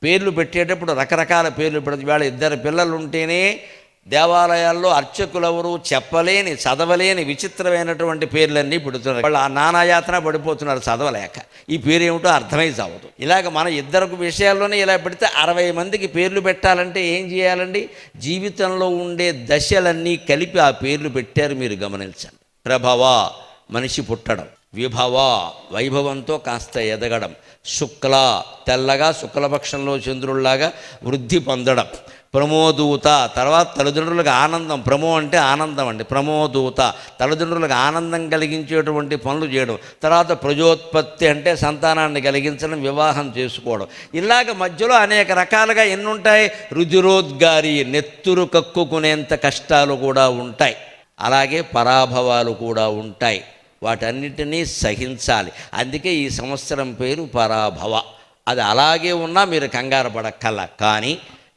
పేర్లు పెట్టేటప్పుడు రకరకాల పేర్లు పెడతారు. ఇవాళ ఇద్దరు పిల్లలు ఉంటేనే దేవాలయాల్లో అర్చకులెవరు చెప్పలేని చదవలేని విచిత్రమైనటువంటి పేర్లన్నీ పెడుతున్నారు. వాళ్ళు ఆ నానాయాతన పడిపోతున్నారు చదవలేక. ఈ పేరు ఏమిటో అర్థమై చావదు. ఇలాగ మన ఇద్దరు విషయాల్లోనే ఇలా పెడితే 60 మందికి పేర్లు పెట్టాలంటే ఏం చేయాలండి? జీవితంలో ఉండే దశలన్నీ కలిపి ఆ పేర్లు పెట్టారు. మీరు గమనించండి. ప్రభవ మనిషి పుట్టడం, విభవ వైభవంతో కాస్త ఎదగడం, శుక్ల తెల్లగా శుక్లపక్షంలో చంద్రుల్లాగా వృద్ధి పొందడం, ప్రమోదూత తర్వాత తల్లిదండ్రులకు ఆనందం, ప్రమో అంటే ఆనందం అండి, ప్రమోదూత తల్లిదండ్రులకు ఆనందం కలిగించేటువంటి పనులు చేయడం, తర్వాత ప్రజోత్పత్తి అంటే సంతానాన్ని కలిగించడం, వివాహం చేసుకోవడం. ఇలాగ మధ్యలో అనేక రకాలుగా ఎన్ని ఉంటాయి? రుధిరోద్గారి నెత్తురు కక్కుకునేంత కష్టాలు కూడా ఉంటాయి. అలాగే పరాభవాలు కూడా ఉంటాయి. వాటన్నిటినీ సహించాలి. అందుకే ఈ సంవత్సరం పేరు పరాభవ. అది అలాగే ఉన్నా మీరు కంగారు పడక్కల్లా. కానీ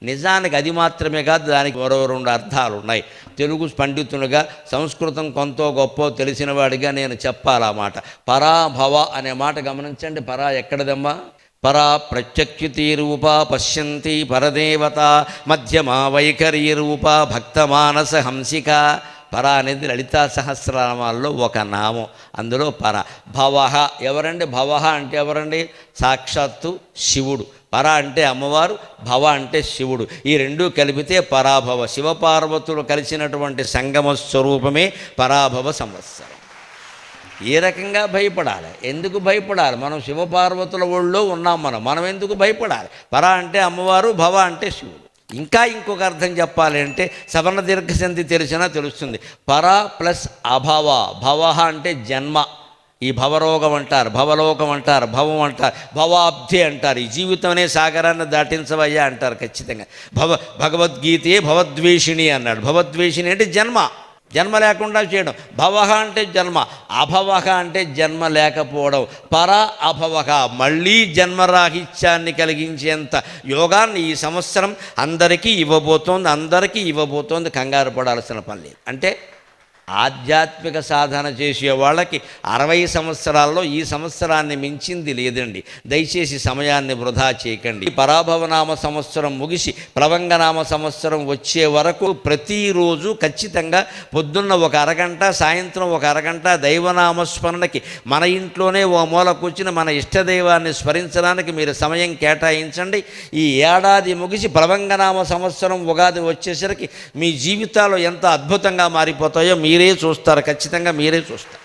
నిజానికి అది మాత్రమే కాదు, దానికి మరో 2 అర్థాలు ఉన్నాయి. తెలుగు పండితునిగా, సంస్కృతం కొంతో గొప్ప తెలిసిన వాడిగా నేను చెప్పాలా మాట. పరాభవ అనే మాట గమనించండి. పరా ఎక్కడదమ్మా? పరా ప్రత్యక్షితీరూప పశ్యంతి పరదేవత మధ్యమా వైఖరీరూప భక్తమానస హంసిక. పర అనేది లలితా సహస్రనామాల్లో ఒక నామం. అందులో పర. భవః ఎవరండి? భవః అంటే ఎవరండి? సాక్షాత్తు శివుడు. పర అంటే అమ్మవారు, భవ అంటే శివుడు. ఈ రెండూ కలిపితే పరాభవ. శివపార్వతులు కలిసినటువంటి సంగమ స్వరూపమే పరాభవ సంవత్సరం. ఏ రకంగా భయపడాలి? ఎందుకు భయపడాలి? మనం శివపార్వతుల ఒళ్ళో ఉన్నాం. మనం ఎందుకు భయపడాలి? పర అంటే అమ్మవారు, భవ అంటే శివుడు. ఇంకా ఇంకొక అర్థం చెప్పాలి అంటే సవర్ణ దీర్ఘసంధి తెలిసినా తెలుస్తుంది. పర ప్లస్ అభవ. భవ అంటే జన్మ. ఈ భవరోగం అంటారు, భవలోకం అంటారు, భవం అంటారు, భవాబ్ధి అంటారు. ఈ జీవితమనే సాగరాన్ని దాటించవయ్యా అంటారు ఖచ్చితంగా. భగవద్గీతే భవద్వేషిణి అన్నాడు. భవద్వేషిణి అంటే జన్మ, జన్మ లేకుండా చేయడం. భవః అంటే జన్మ, అభవః అంటే జన్మ లేకపోవడం. పర అభవః మళ్ళీ జన్మరాహిత్యాన్ని కలిగించేంత యోగాన్ని ఈ సంవత్సరం అందరికీ ఇవ్వబోతోంది. కంగారు పడాల్సిన పని లేదు. అంటే ఆధ్యాత్మిక సాధన చేసే వాళ్ళకి 60 సంవత్సరాల్లో ఈ సంవత్సరాన్ని మించింది లేదండి. దయచేసి సమయాన్ని వృధా చేయకండి. పరాభవనామ సంవత్సరం ముగిసి ప్లవంగనామ సంవత్సరం వచ్చే వరకు ప్రతిరోజు ఖచ్చితంగా పొద్దున్న 1 అరగంట, సాయంత్రం 1 అరగంట దైవనామస్మరణకి మన ఇంట్లోనే ఓ మూల కూర్చుని మన ఇష్టదైవాన్ని స్మరించడానికి మీరు సమయం కేటాయించండి. ఈ ఏడాది ముగిసి ప్లవంగనామ సంవత్సరం ఉగాది వచ్చేసరికి మీ జీవితాలు ఎంత అద్భుతంగా మారిపోతాయో మీరే చూస్తారు. ఖచ్చితంగా మీరే చూస్తారు.